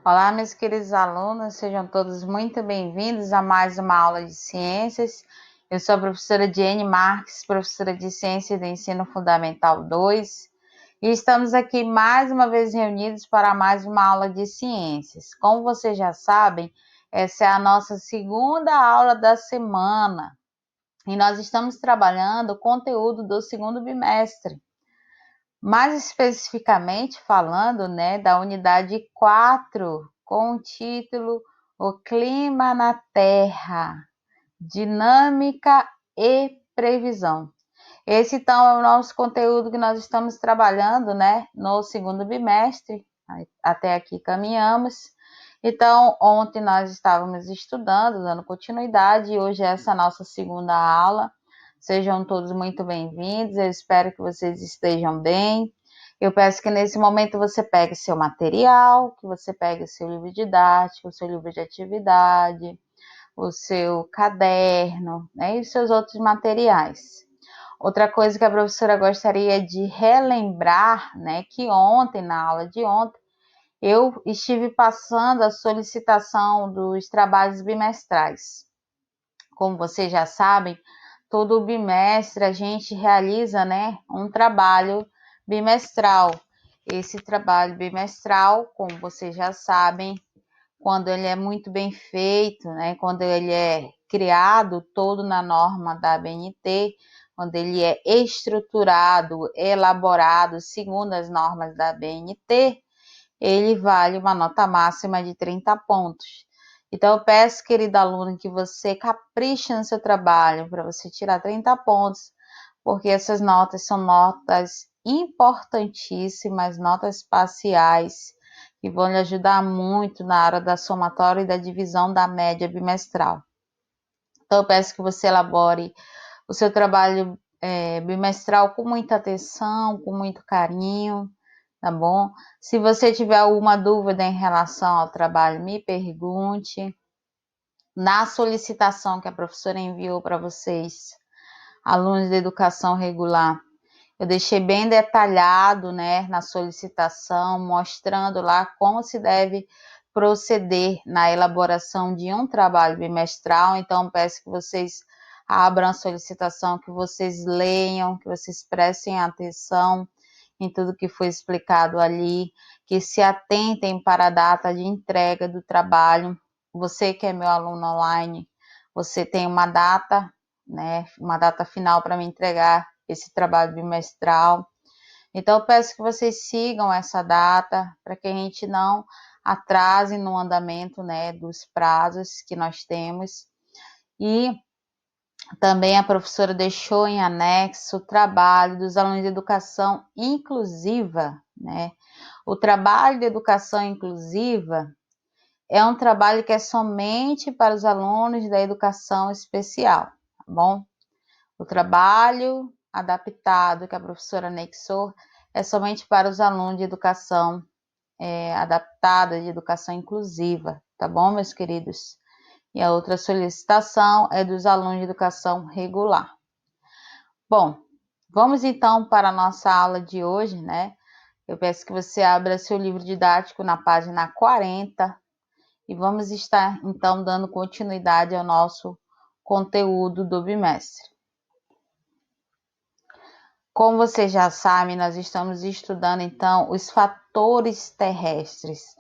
Olá, meus queridos alunos, sejam todos muito bem-vindos a mais uma aula de ciências. Eu sou a professora Diene Marques, professora de Ciência do Ensino Fundamental 2, e estamos aqui mais uma vez reunidos para mais uma aula de ciências. Como vocês já sabem, essa é a nossa segunda aula da semana, e nós estamos trabalhando o conteúdo do segundo bimestre. Mais especificamente falando, da unidade 4, com o título O Clima na Terra, Dinâmica e Previsão. Esse, então, é o nosso conteúdo que nós estamos trabalhando, no segundo bimestre. Até aqui caminhamos. Então, ontem nós estávamos estudando, dando continuidade, e hoje é essa nossa segunda aula. Sejam todos muito bem-vindos, eu espero que vocês estejam bem. Eu peço que nesse momento você pegue seu material, que você pegue o seu livro didático, o seu livro de atividade, o seu caderno, e os seus outros materiais. Outra coisa que a professora gostaria de relembrar, que ontem, na aula de ontem, eu estive passando a solicitação dos trabalhos bimestrais. Como vocês já sabem, todo bimestre a gente realiza, um trabalho bimestral. Esse trabalho bimestral, como vocês já sabem, quando ele é muito bem feito, quando ele é criado todo na norma da ABNT, quando ele é estruturado, elaborado segundo as normas da ABNT, ele vale uma nota máxima de 30 pontos. Então, eu peço, querido aluno, que você capriche no seu trabalho para você tirar 30 pontos, porque essas notas são notas importantíssimas, notas parciais, que vão lhe ajudar muito na hora da somatória e da divisão da média bimestral. Então, eu peço que você elabore o seu trabalho bimestral com muita atenção, com muito carinho, tá bom? Se você tiver alguma dúvida em relação ao trabalho, me pergunte. Na solicitação que a professora enviou para vocês, alunos de educação regular, eu deixei bem detalhado, na solicitação, mostrando lá como se deve proceder na elaboração de um trabalho bimestral. Então, peço que vocês abram a solicitação, que vocês leiam, que vocês prestem atenção em tudo que foi explicado ali, que se atentem para a data de entrega do trabalho. Você que é meu aluno online, você tem uma data, uma data final para me entregar esse trabalho bimestral. Então, eu peço que vocês sigam essa data, para que a gente não atrase no andamento, dos prazos que nós temos. E também a professora deixou em anexo o trabalho dos alunos de educação inclusiva, O trabalho de educação inclusiva é um trabalho que é somente para os alunos da educação especial, tá bom? O trabalho adaptado que a professora anexou é somente para os alunos de educação adaptada, de educação inclusiva, tá bom, meus queridos? E a outra solicitação é dos alunos de educação regular. Bom, vamos então para a nossa aula de hoje, Eu peço que você abra seu livro didático na página 40 e vamos estar então dando continuidade ao nosso conteúdo do bimestre. Como vocês já sabem, nós estamos estudando então os fatores terrestres.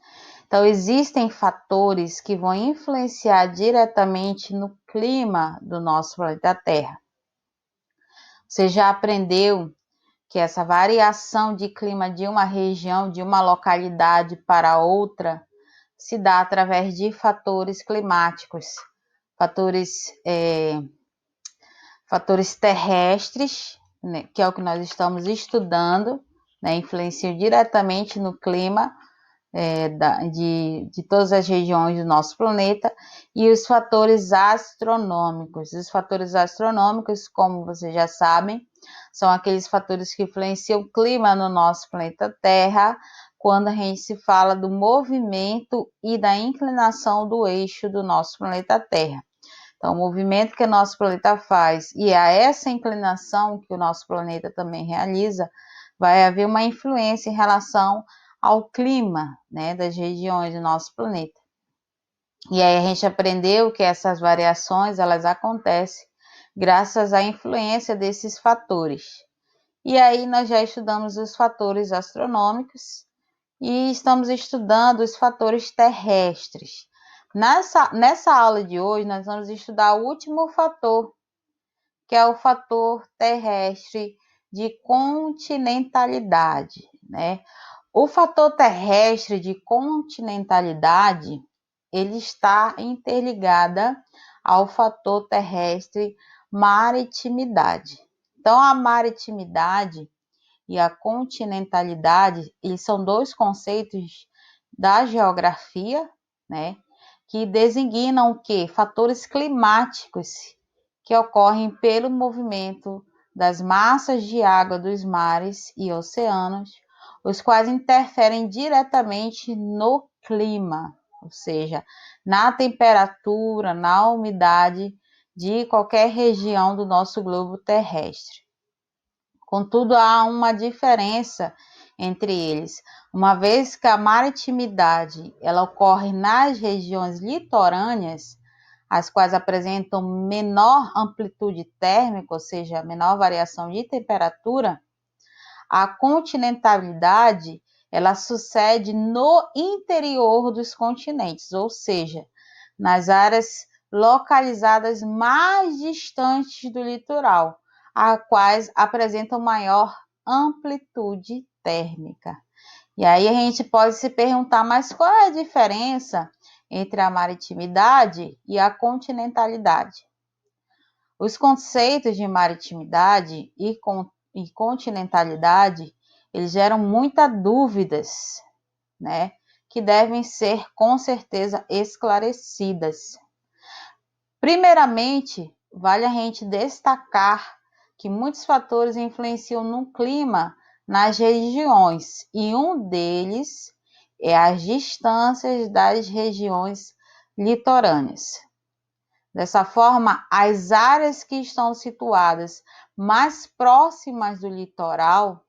Então, existem fatores que vão influenciar diretamente no clima do nosso planeta Terra. Você já aprendeu que essa variação de clima de uma região, de uma localidade para outra, se dá através de fatores climáticos, fatores terrestres, que é o que nós estamos estudando, influenciam diretamente no clima de todas as regiões do nosso planeta, e os fatores astronômicos. Os fatores astronômicos, como vocês já sabem, são aqueles fatores que influenciam o clima no nosso planeta Terra, quando a gente se fala do movimento e da inclinação do eixo do nosso planeta Terra. Então, o movimento que o nosso planeta faz e a essa inclinação que o nosso planeta também realiza, vai haver uma influência em relação ao clima, né, das regiões do nosso planeta. E aí a gente aprendeu que essas variações elas acontecem graças à influência desses fatores. E aí nós já estudamos os fatores astronômicos e estamos estudando os fatores terrestres. Nessa aula de hoje, nós vamos estudar o último fator, que é o fator terrestre de continentalidade, né? O fator terrestre de continentalidade, ele está interligada ao fator terrestre maritimidade. Então, a maritimidade e a continentalidade, eles são dois conceitos da geografia, né, que designam o quê? Fatores climáticos que ocorrem pelo movimento das massas de água dos mares e oceanos, os quais interferem diretamente no clima, ou seja, na temperatura, na umidade de qualquer região do nosso globo terrestre. Contudo, há uma diferença entre eles, uma vez que a maritimidade ela ocorre nas regiões litorâneas, as quais apresentam menor amplitude térmica, ou seja, menor variação de temperatura. A continentalidade ela sucede no interior dos continentes, ou seja, nas áreas localizadas mais distantes do litoral, as quais apresentam maior amplitude térmica. E aí a gente pode se perguntar, mas qual é a diferença entre a maritimidade e a continentalidade? Os conceitos de maritimidade e continentalidade, eles geram muitas dúvidas, né, que devem ser com certeza esclarecidas. Primeiramente, vale a gente destacar que muitos fatores influenciam no clima nas regiões, e um deles é as distâncias das regiões litorâneas. Dessa forma, as áreas que estão situadas mais próximas do litoral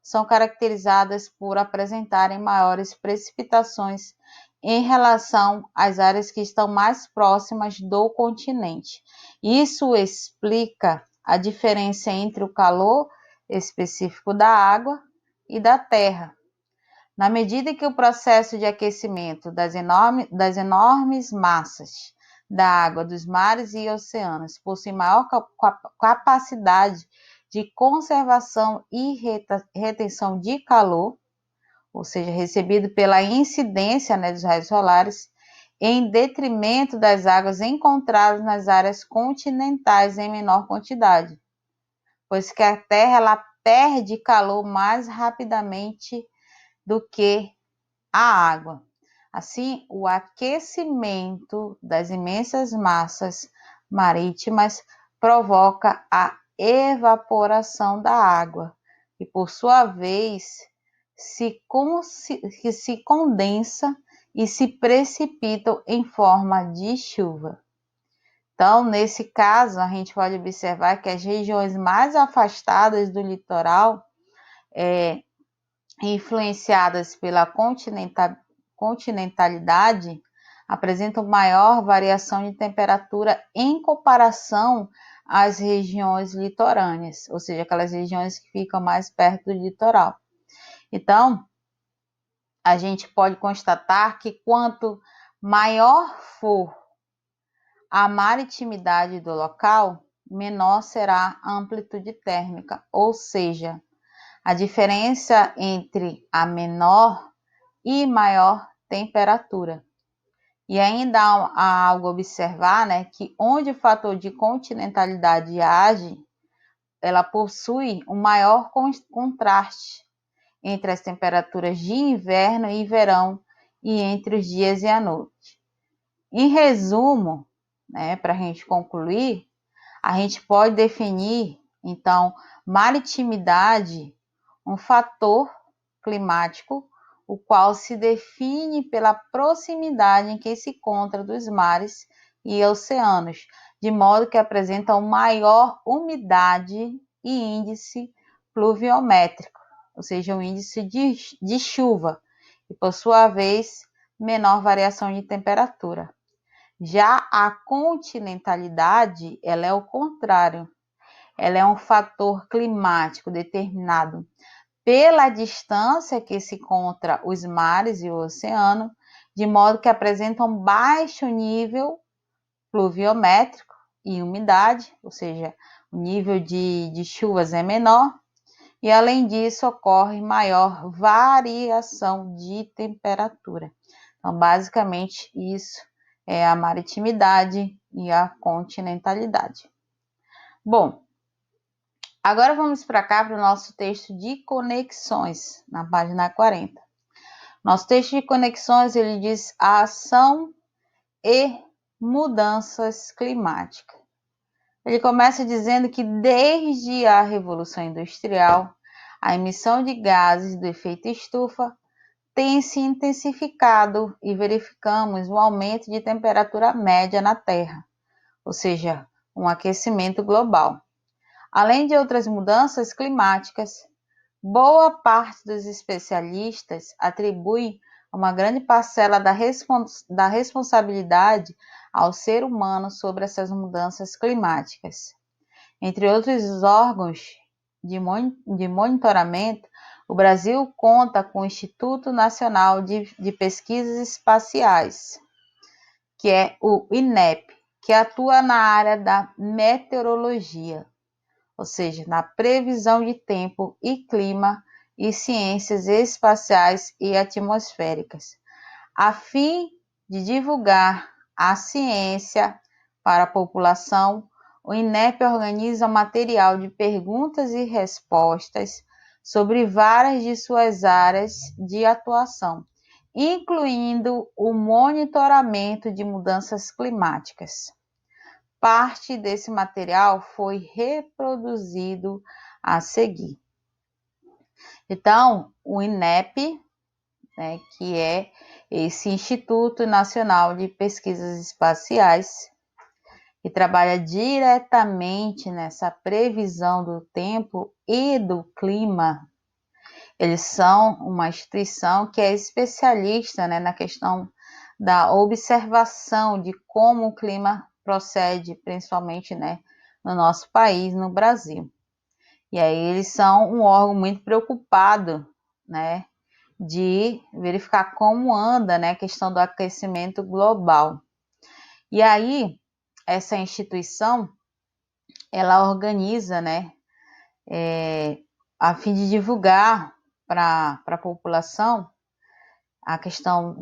são caracterizadas por apresentarem maiores precipitações em relação às áreas que estão mais próximas do continente. Isso explica a diferença entre o calor específico da água e da terra. Na medida que o processo de aquecimento das enormes massas da água dos mares e oceanos possui maior capacidade de conservação e retenção de calor, ou seja, recebido pela incidência, né, dos raios solares, em detrimento das águas encontradas nas áreas continentais em menor quantidade, pois que a Terra ela perde calor mais rapidamente do que a água. Assim, o aquecimento das imensas massas marítimas provoca a evaporação da água, e por sua vez se condensa e se precipitam em forma de chuva. Então, nesse caso, a gente pode observar que as regiões mais afastadas do litoral, influenciadas pela continentalidade, apresentam maior variação de temperatura em comparação às regiões litorâneas, ou seja, aquelas regiões que ficam mais perto do litoral. Então, a gente pode constatar que quanto maior for a maritimidade do local, menor será a amplitude térmica, ou seja, a diferença entre a menor e maior temperatura. E ainda há algo a observar, né, que onde o fator de continentalidade age, ela possui um maior contraste entre as temperaturas de inverno e verão e entre os dias e a noite. Em resumo, né, para a gente concluir, a gente pode definir, então, maritimidade, um fator climático, o qual se define pela proximidade em que se encontra dos mares e oceanos, de modo que apresenta uma maior umidade e índice pluviométrico, ou seja, o índice de chuva, e, por sua vez, menor variação de temperatura. Já a continentalidade, ela é o contrário. Ela é um fator climático determinado pela distância que se encontra os mares e o oceano, de modo que apresentam baixo nível pluviométrico e umidade, ou seja, o nível de chuvas é menor, e além disso ocorre maior variação de temperatura. Então, basicamente, isso é a maritimidade e a continentalidade. Bom, agora vamos para cá para o nosso texto de conexões, na página 40. Nosso texto de conexões, ele diz a ação e mudanças climáticas. Ele começa dizendo que desde a Revolução Industrial, a emissão de gases do efeito estufa tem se intensificado e verificamos um aumento de temperatura média na Terra, ou seja, um aquecimento global. Além de outras mudanças climáticas, boa parte dos especialistas atribui uma grande parcela da responsabilidade ao ser humano sobre essas mudanças climáticas. Entre outros órgãos de monitoramento, o Brasil conta com o Instituto Nacional de Pesquisas Espaciais, que é o INEP, que atua na área da meteorologia, ou seja, na previsão de tempo e clima e ciências espaciais e atmosféricas, a fim de divulgar a ciência para a população. O INEP organiza material de perguntas e respostas sobre várias de suas áreas de atuação, incluindo o monitoramento de mudanças climáticas. Parte desse material foi reproduzido a seguir. Então, o INEP, né, que é esse Instituto Nacional de Pesquisas Espaciais, que trabalha diretamente nessa previsão do tempo e do clima. Eles são uma instituição que é especialista, né, na questão da observação de como o clima procede, principalmente, né, no nosso país, no Brasil. E aí eles são um órgão muito preocupado, né, de verificar como anda, né, a questão do aquecimento global. E aí, essa instituição, ela organiza, né, a fim de divulgar para a população a questão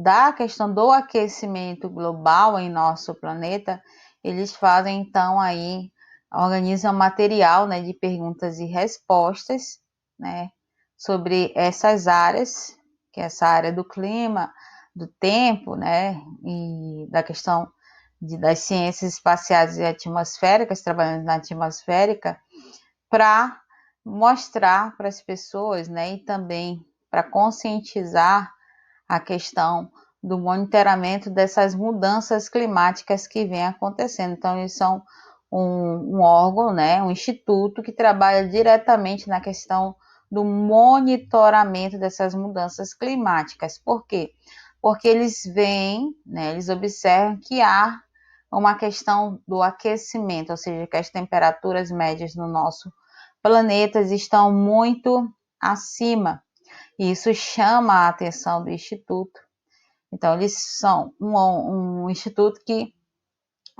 do aquecimento global em nosso planeta. Eles fazem, então, aí, organizam material, né, de perguntas e respostas, né, sobre essas áreas, que é essa área do clima, do tempo, né, e da questão das ciências espaciais e atmosféricas, trabalhando na atmosférica, para mostrar para as pessoas, né, e também para conscientizar a questão do monitoramento dessas mudanças climáticas que vêm acontecendo. Então, eles são um órgão, né, um instituto que trabalha diretamente na questão do monitoramento dessas mudanças climáticas. Por quê? Porque eles veem, né, eles observam que há uma questão do aquecimento, ou seja, que as temperaturas médias no nosso planeta estão muito acima. E isso chama a atenção do Instituto. Então, eles são um instituto que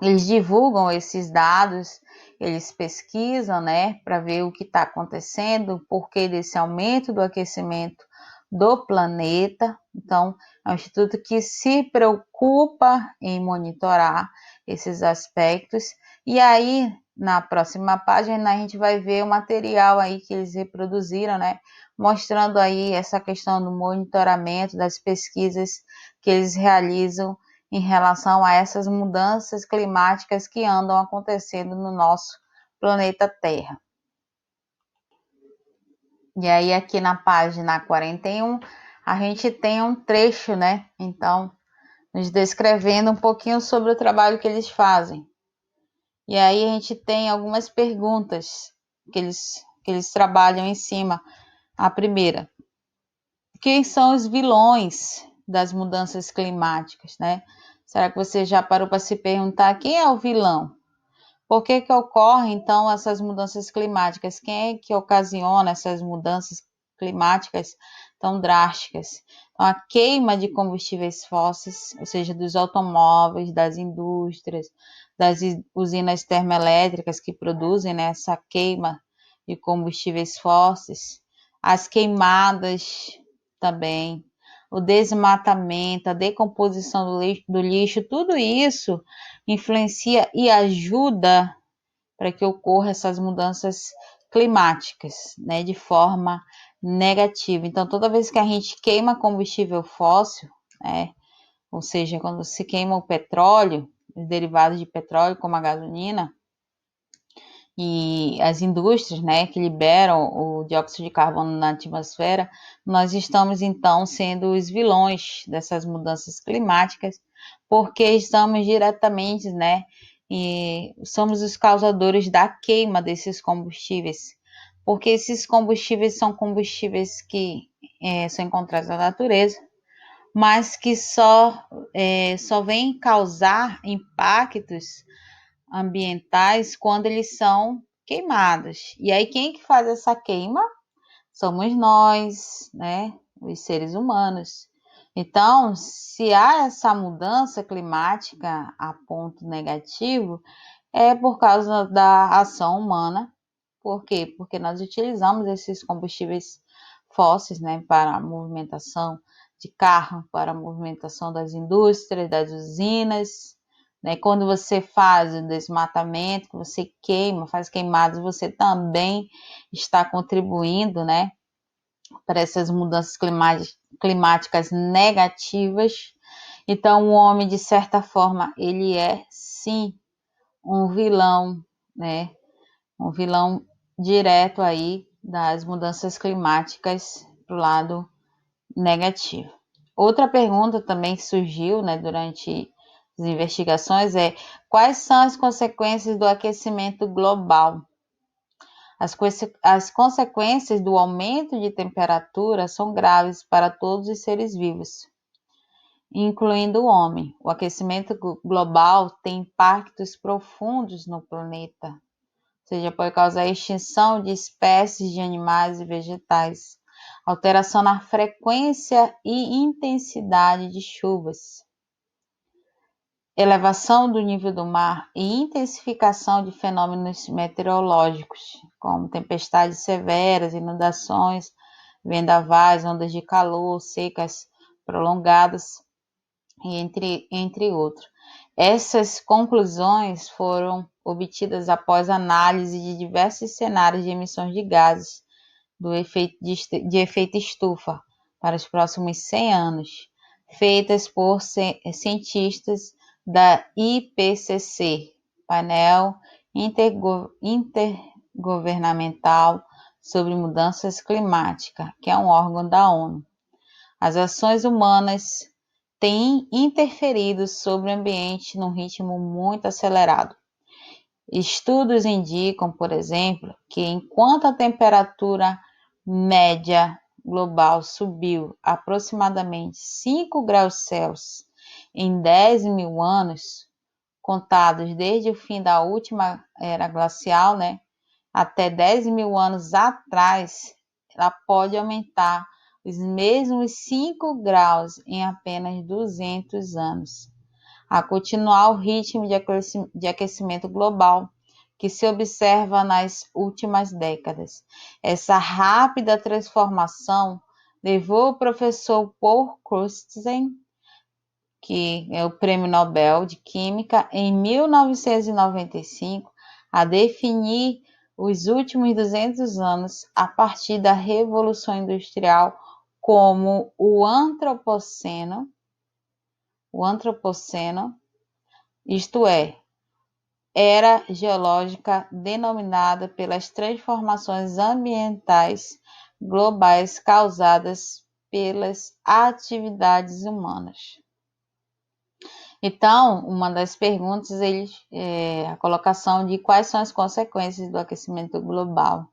eles divulgam esses dados, eles pesquisam, né, para ver o que está acontecendo, o porquê desse aumento do aquecimento do planeta. Então, é um instituto que se preocupa em monitorar esses aspectos. E aí, na próxima página, a gente vai ver o material aí que eles reproduziram, né, mostrando aí essa questão do monitoramento das pesquisas que eles realizam em relação a essas mudanças climáticas que andam acontecendo no nosso planeta Terra. E aí, aqui na página 41, a gente tem um trecho, né? Então, nos descrevendo um pouquinho sobre o trabalho que eles fazem. E aí, a gente tem algumas perguntas que eles trabalham em cima. A primeira: quem são os vilões das mudanças climáticas, né? Será que você já parou para se perguntar quem é o vilão? Por que ocorrem, então, essas mudanças climáticas? Quem é que ocasiona essas mudanças climáticas tão drásticas? Então, a queima de combustíveis fósseis, ou seja, dos automóveis, das indústrias, das usinas termoelétricas que produzem, né, essa queima de combustíveis fósseis, as queimadas também, o desmatamento, a decomposição do lixo, tudo isso influencia e ajuda para que ocorram essas mudanças climáticas, né, de forma negativa. Então, toda vez que a gente queima combustível fóssil, né, ou seja, quando se queima o petróleo, os derivados de petróleo, como a gasolina, e as indústrias, né, que liberam o dióxido de carbono na atmosfera, nós estamos então sendo os vilões dessas mudanças climáticas, porque estamos diretamente, né, e somos os causadores da queima desses combustíveis, porque esses combustíveis são combustíveis que são encontrados na natureza, mas que só vêm causar impactos ambientais quando eles são queimados. E aí quem que faz essa queima? Somos nós, né? Os seres humanos. Então, se há essa mudança climática a ponto negativo, é por causa da ação humana. Por quê? Porque nós utilizamos esses combustíveis fósseis, né, para a movimentação de carro, para a movimentação das indústrias, das usinas, né? Quando você faz o desmatamento, que você queima, faz queimadas, você também está contribuindo, né, para essas mudanças climáticas negativas. Então, o homem, de certa forma, ele é, sim, um vilão, né? Um vilão direto aí das mudanças climáticas para o lado negativo. Outra pergunta também que surgiu, né, durante as investigações é: quais são as consequências do aquecimento global? As consequências do aumento de temperatura são graves para todos os seres vivos, incluindo o homem. O aquecimento global tem impactos profundos no planeta, ou seja, pode causar extinção de espécies de animais e vegetais, alteração na frequência e intensidade de chuvas, elevação do nível do mar e intensificação de fenômenos meteorológicos, como tempestades severas, inundações, vendavais, ondas de calor, secas prolongadas, entre outros. Essas conclusões foram obtidas após análise de diversos cenários de emissões de gases de efeito estufa para os próximos 100 anos, feitas por cientistas da IPCC, Painel Intergovernamental sobre Mudanças Climáticas, que é um órgão da ONU. As ações humanas têm interferido sobre o ambiente num ritmo muito acelerado. Estudos indicam, por exemplo, que enquanto a temperatura média global subiu aproximadamente 5 graus Celsius em 10 mil anos, contados desde o fim da última era glacial, né, até 10 mil anos atrás, ela pode aumentar os mesmos 5 graus em apenas 200 anos, a continuar o ritmo de aquecimento global que se observa nas últimas décadas. Essa rápida transformação levou o professor Paul Crutzen, que é o Prêmio Nobel de Química, em 1995, a definir os últimos 200 anos a partir da Revolução Industrial como o Antropoceno, isto é, era geológica denominada pelas transformações ambientais globais causadas pelas atividades humanas. Então, uma das perguntas é a colocação de quais são as consequências do aquecimento global,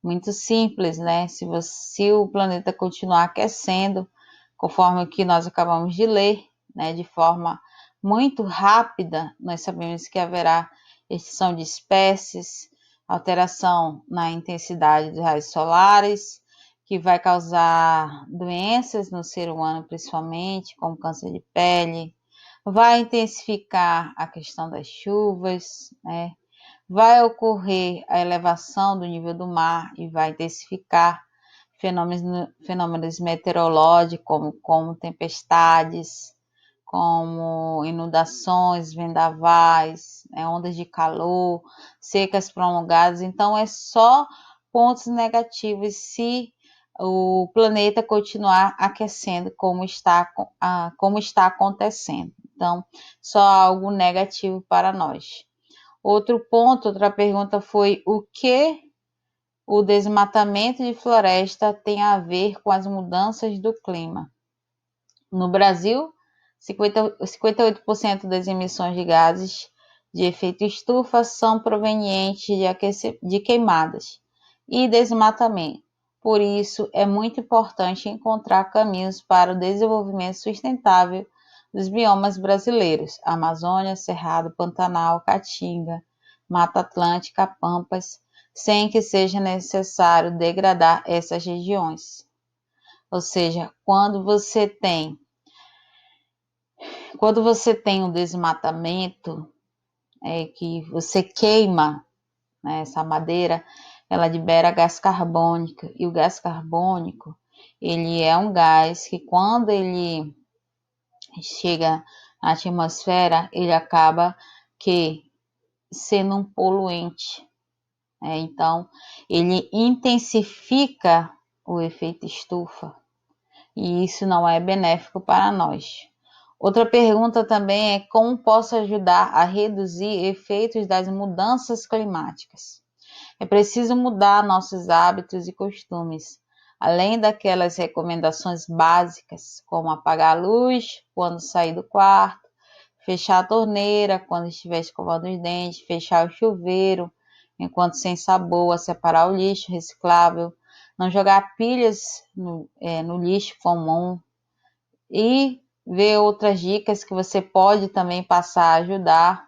muito simples, né? Se o planeta continuar aquecendo, conforme o que nós acabamos de ler, né, de forma muito rápida, nós sabemos que haverá extinção de espécies, alteração na intensidade dos raios solares, que vai causar doenças no ser humano, principalmente, como câncer de pele, vai intensificar a questão das chuvas, né? Vai ocorrer a elevação do nível do mar e vai intensificar fenômenos meteorológicos, como tempestades, como inundações, vendavais, né, ondas de calor, secas prolongadas. Então, é só pontos negativos se o planeta continuar aquecendo como está acontecendo. Então, só algo negativo para nós. Outro ponto, outra pergunta foi o que o desmatamento de floresta tem a ver com as mudanças do clima. No Brasil, 58% das emissões de gases de efeito estufa são provenientes de queimadas e desmatamento. Por isso, é muito importante encontrar caminhos para o desenvolvimento sustentável dos biomas brasileiros: Amazônia, Cerrado, Pantanal, Caatinga, Mata Atlântica, Pampas, sem que seja necessário degradar essas regiões. Ou seja, quando você tem um desmatamento, que você queima, né, essa madeira, ela libera gás carbônico, e o gás carbônico, ele é um gás que quando ele chega na atmosfera, ele acaba sendo um poluente. Então, ele intensifica o efeito estufa, e isso não é benéfico para nós. Outra pergunta também é como posso ajudar a reduzir efeitos das mudanças climáticas. É preciso mudar nossos hábitos e costumes, além daquelas recomendações básicas, como apagar a luz quando sair do quarto, fechar a torneira quando estiver escovando os dentes, fechar o chuveiro enquanto sem sabor, separar o lixo reciclável, não jogar pilhas no lixo comum e ver outras dicas que você pode também passar a ajudar.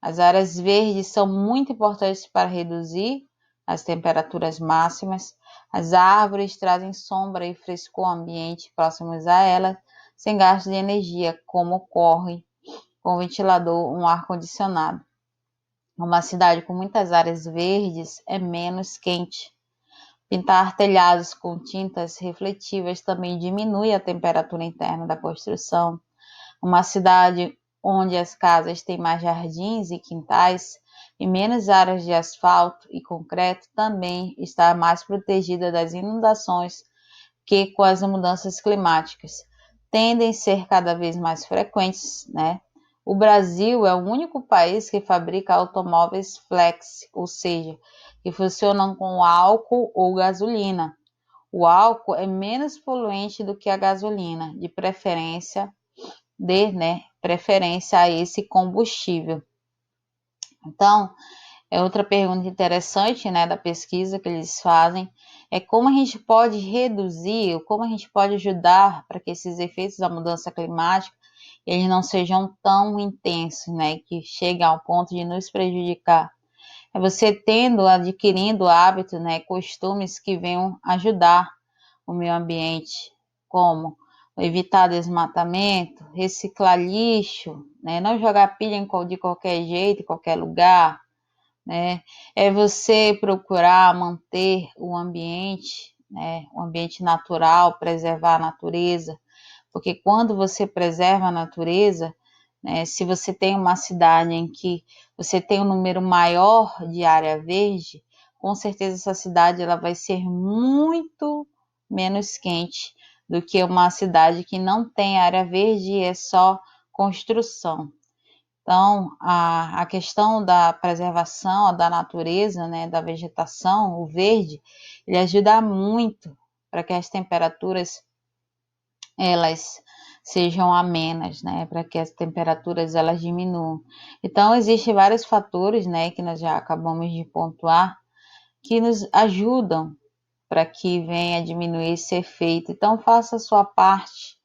As áreas verdes são muito importantes para reduzir as temperaturas máximas. As árvores trazem sombra e frescor ao ambiente próximos a elas, sem gasto de energia, como ocorre com o ventilador, um ar-condicionado. Uma cidade com muitas áreas verdes é menos quente. Pintar telhados com tintas refletivas também diminui a temperatura interna da construção. Uma cidade onde as casas têm mais jardins e quintais e menos áreas de asfalto e concreto também está mais protegida das inundações, que com as mudanças climáticas tendem a ser cada vez mais frequentes, né? O Brasil é o único país que fabrica automóveis flex, ou seja, que funcionam com álcool ou gasolina. O álcool é menos poluente do que a gasolina, de preferência a esse combustível. Então, outra pergunta interessante, né, da pesquisa que eles fazem é como a gente pode reduzir, como a gente pode ajudar para que esses efeitos da mudança climática eles não sejam tão intensos, né, que cheguem ao ponto de nos prejudicar. É você adquirindo hábitos, né, costumes que venham ajudar o meio ambiente, como evitar desmatamento, reciclar lixo, né, não jogar pilha de qualquer jeito, em qualquer lugar, né, é você procurar manter o ambiente, né, o ambiente natural, preservar a natureza, porque quando você preserva a natureza, né, se você tem uma cidade em que você tem um número maior de área verde, com certeza essa cidade ela vai ser muito menos quente do que uma cidade que não tem área verde e é só construção. Então, a questão da preservação da natureza, né, da vegetação, o verde, ele ajuda muito para que as temperaturas elas sejam amenas, né, para que as temperaturas elas diminuam. Então, existem vários fatores, né, que nós já acabamos de pontuar, que nos ajudam para que venha diminuir esse efeito. Então, faça a sua parte,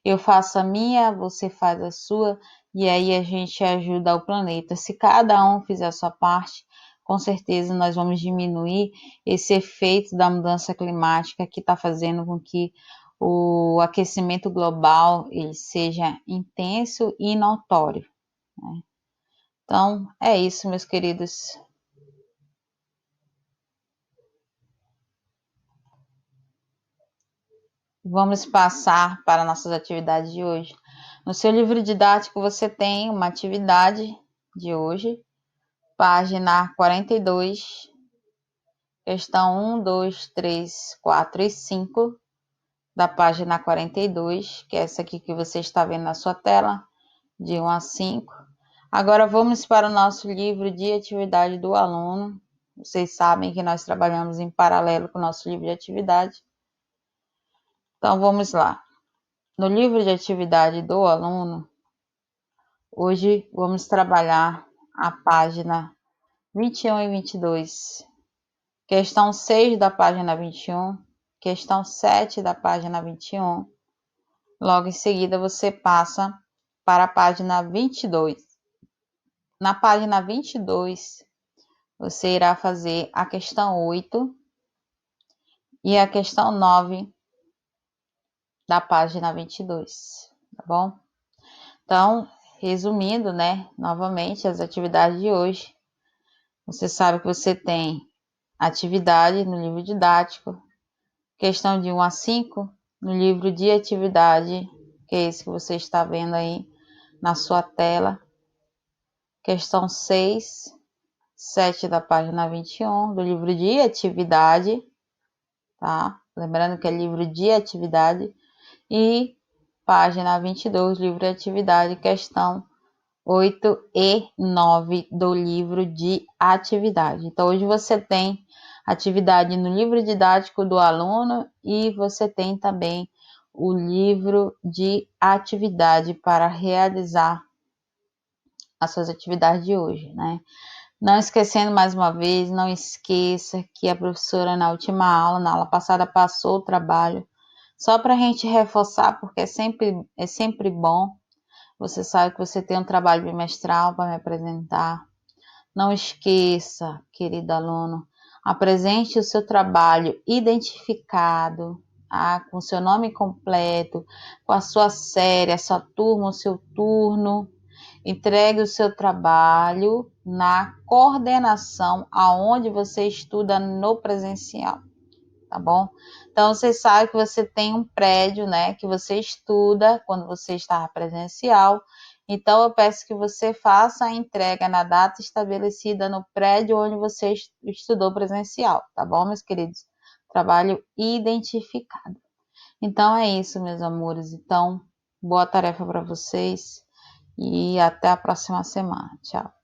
eu faço a minha, você faz a sua, e aí a gente ajuda o planeta. Se cada um fizer a sua parte, com certeza nós vamos diminuir esse efeito da mudança climática que está fazendo com que o aquecimento global ele seja intenso e notório, né? Então, é isso, meus queridos. Vamos passar para nossas atividades de hoje. No seu livro didático você tem uma atividade de hoje, página 42, questão 1, 2, 3, 4 e 5, da página 42, que é essa aqui que você está vendo na sua tela, de 1 a 5. Agora vamos para o nosso livro de atividade do aluno. Vocês sabem que nós trabalhamos em paralelo com o nosso livro de atividade. Então vamos lá. No livro de atividade do aluno, hoje vamos trabalhar a página 21 e 22, questão 6 da página 21, questão 7 da página 21. Logo em seguida você passa para a página 22. Na página 22, você irá fazer a questão 8 e a questão 9 da página 22, tá bom? Então, resumindo, né, novamente as atividades de hoje. Você sabe que você tem atividade no livro didático, questão de 1 a 5 no livro de atividade, que é esse que você está vendo aí na sua tela, questão 6, 7 da página 21 do livro de atividade, tá? Lembrando que é livro de atividade, e página 22, livro de atividade, questão 8 e 9 do livro de atividade. Então, hoje você tem atividade no livro didático do aluno e você tem também o livro de atividade para realizar as suas atividades de hoje, né? Não esquecendo mais uma vez, não esqueça que a professora na última aula, na aula passada, passou o trabalho, só para a gente reforçar, porque é sempre bom. Você sabe que você tem um trabalho bimestral para me apresentar. Não esqueça, querido aluno, apresente o seu trabalho identificado, com seu nome completo, com a sua série, a sua turma, o seu turno. Entregue o seu trabalho na coordenação aonde você estuda no presencial, tá bom? Então, você sabe que você tem um prédio, né, que você estuda quando você está presencial. Então, eu peço que você faça a entrega na data estabelecida no prédio onde você estudou presencial, tá bom, meus queridos? Trabalho identificado. Então, é isso, meus amores. Então, boa tarefa para vocês e até a próxima semana. Tchau.